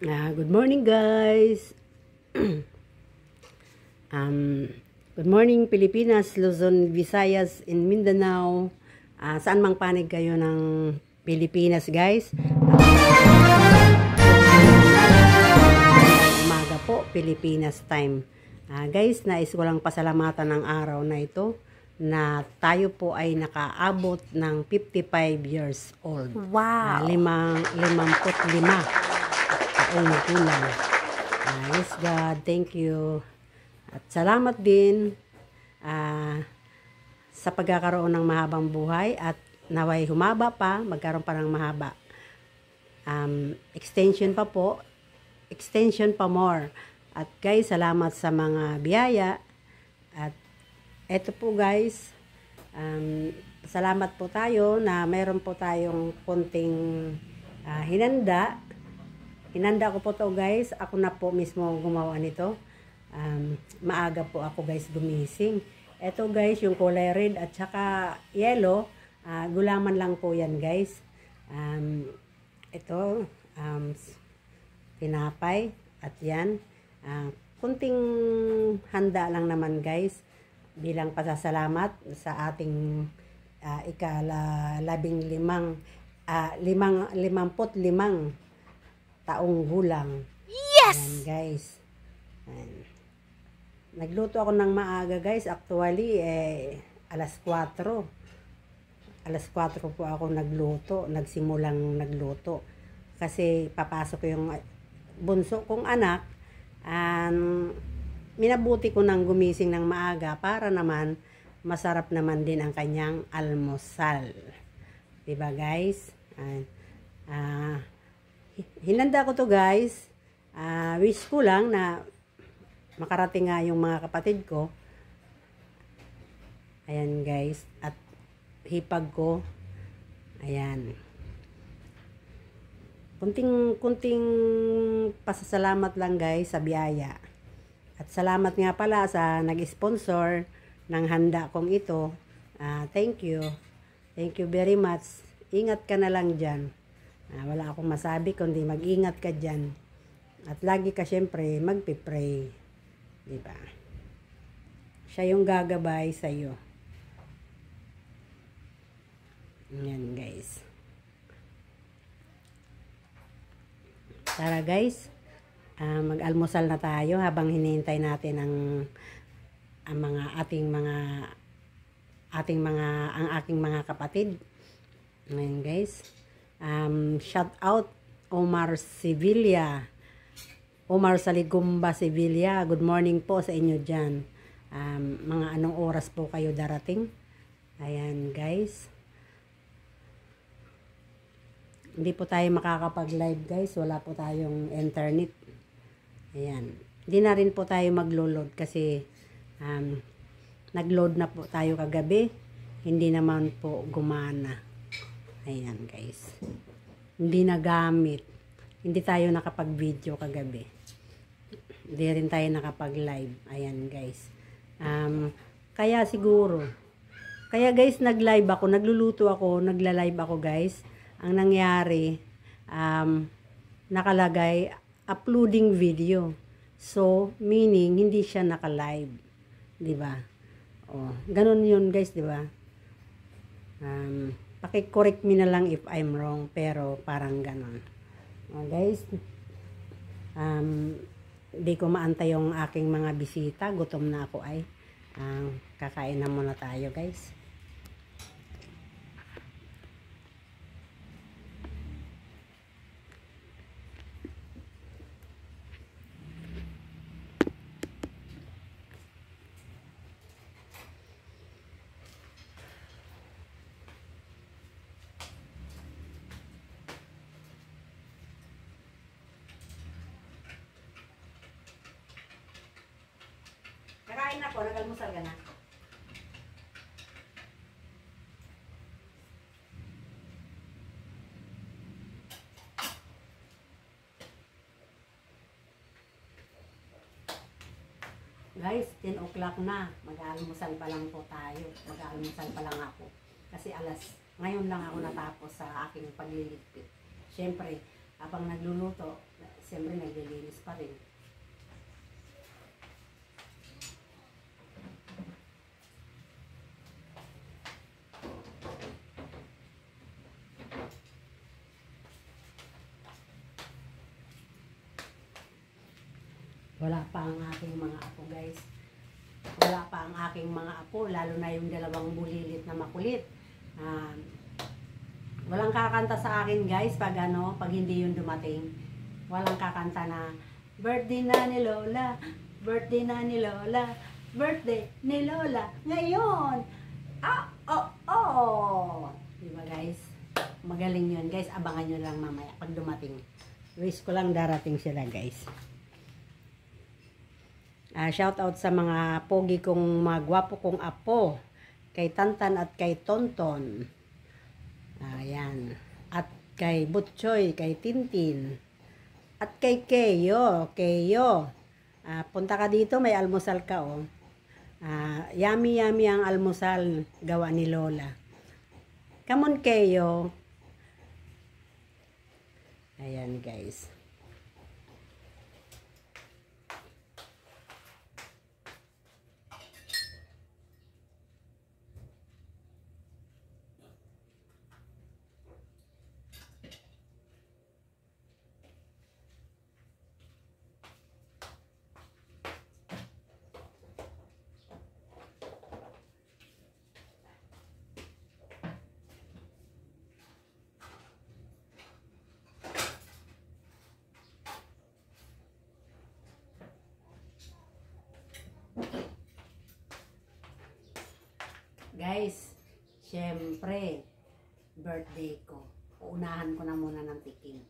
Good morning guys. Good morning Pilipinas, Luzon, Visayas, in Mindanao. Saan mang panig kayo ng Pilipinas guys. Umaga po, Pilipinas time. Guys, nais ko lang pasalamatan ng araw na ito na tayo po ay nakaabot ng 55 years old. Wow! 55 taong gulang. Yes, God, thank you. At salamat din sa pagkakaroon ng mahabang buhay at naway humaba pa, magkaroon pa ng mahaba. Extension pa po, extension pa more. At guys, salamat sa mga biyaya. At eto po guys, salamat po tayo na mayroon po tayong konting hinanda. Hinanda ko po to guys. Ako na po mismo gumawa nito. Maaga po ako guys gumising. Ito guys yung kulay red at saka yellow. Gulaman lang po yan guys. Ito tinapay at yan. Kunting handa lang naman guys. Bilang pasasalamat sa ating ika-55 taong gulang. Yes! Ayan, guys. Ayan. Nagluto ako ng maaga, guys. Actually, alas 4. Alas 4 po ako nagluto. Nagsimulang nagluto. Kasi papasok ko yung bunso kong anak. Minabuti ko nang gumising ng maaga para naman masarap naman din ang kanyang almusal. Diba, guys? Hinanda ko to guys. Wish ko lang na makarating nga yung mga kapatid ko. Ayan guys. At hipag ko. Ayan. Kunting pasasalamat lang guys sa biyaya. At salamat nga pala sa nag-sponsor ng handa kong ito. Thank you. Thank you very much. Ingat ka na lang dyan. Wala akong masabi kundi mag-ingat ka dyan. At lagi ka syempre magpipray. Diba? Siya yung gagabay sa'yo. Yan guys. Tara guys. Mag-almusal na tayo habang hinihintay natin ang aking mga kapatid. Ngayon guys. Shout out Omar Sevilla. Omar Saligumba Sevilla. Good morning po sa inyo dyan. Mga anong oras po kayo darating? Ayan guys. Hindi po tayo makakapag-live guys. Wala po tayong internet. Ayan. Hindi na rin po tayo maglo-load kasi nag-load na po tayo kagabi. Hindi naman po gumana. Ayan guys. Hindi nagamit. Hindi tayo nakapag-video kagabi. Hindi rin tayo nakapag-live. Ayan guys. Kaya siguro. Kaya guys nag-live ako. Nagluluto ako. Nagla-live ako guys. Ang nangyari. Nakalagay uploading video. So meaning hindi siya naka-live. Diba? Oh, ganun yun guys. Diba? Paki-correct me na lang if I'm wrong, pero parang ganon. Guys, di ko maantay yung aking mga bisita. Gutom na ako ay. Kakain na muna tayo guys. Kakain ako, nag-almusal ka na. Guys, 10 o'clock na. Mag-aalmusal pa lang po tayo. Mag-aalmusal pa lang ako. Kasi ngayon lang ako natapos sa aking pagliligpit. Siyempre, habang nagluluto, siyempre naglilinis pa rin. Wala pa ang aking mga apo, guys. Wala pa ang aking mga apo, lalo na yung dalawang bulilit na makulit. Walang kakanta sa akin, guys, pag hindi yun dumating. Walang kakanta na birthday na ni Lola, birthday na ni Lola, birthday ni Lola ngayon. Diba, guys? Magaling yun, guys. Abangan nyo lang mamaya pag dumating. Wish ko lang darating sila, guys. Shout out sa mga pogi kong, mga gwapo kong apo, kay Tantan at kay Tonton. Ayan. At kay Butchoy, kay Tintin. At kay Keyo. Punta ka dito, may almusal ka, oh. Yummy ang almusal gawa ni Lola. Come on, Keyo. Ayan, guys. Guys, syempre, birthday ko. Uunahan ko na muna ng tikim.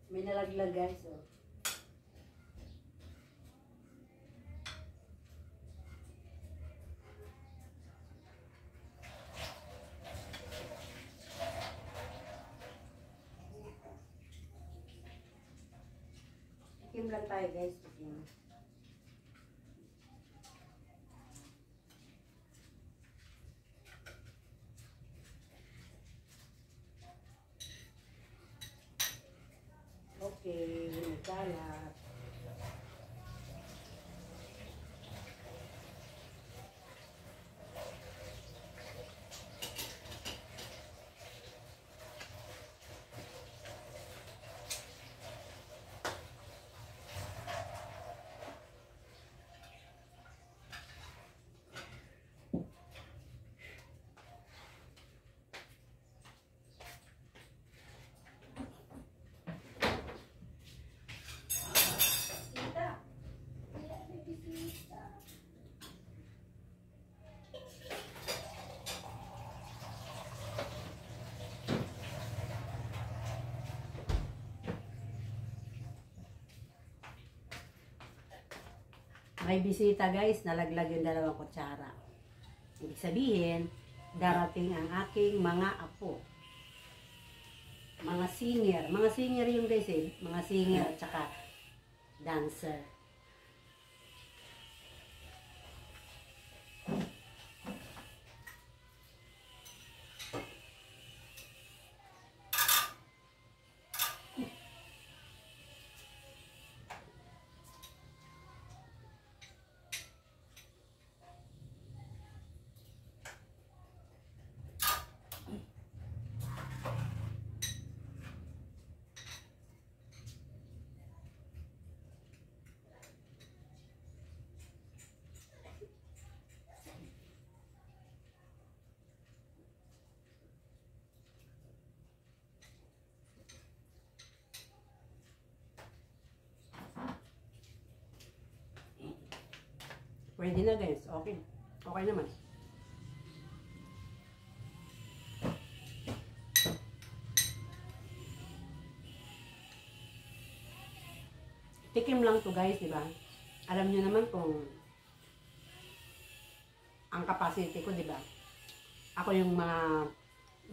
May nalaglag, guys, oh. Tikim lang tayo, guys. Tikim. Okay, nagkalat. May bisita, guys, nalaglag yung dalawang kutsara. Ibig sabihin, darating ang aking mga apo. Mga singer. Mga singer yung, guys, eh. Mga singer at saka dancer. Pwede na, guys. Okay. Okay naman. Tikim lang to, guys, di ba? Alam niyo naman kung ang capacity ko, di ba? Ako yung mga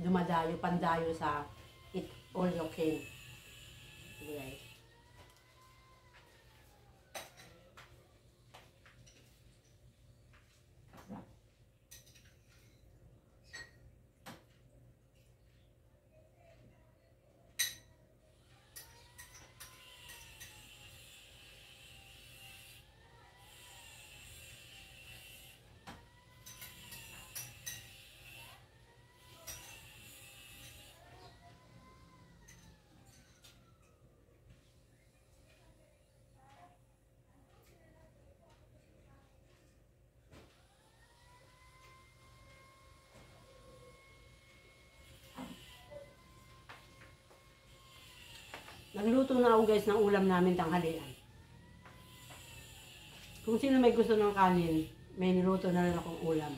dumadayo, pandayo sa eat all you can. Sige guys. Nagluto na ako guys ng ulam namin tanghalian. Kung sino may gusto ng kanin, may niluto na rin akong ulam.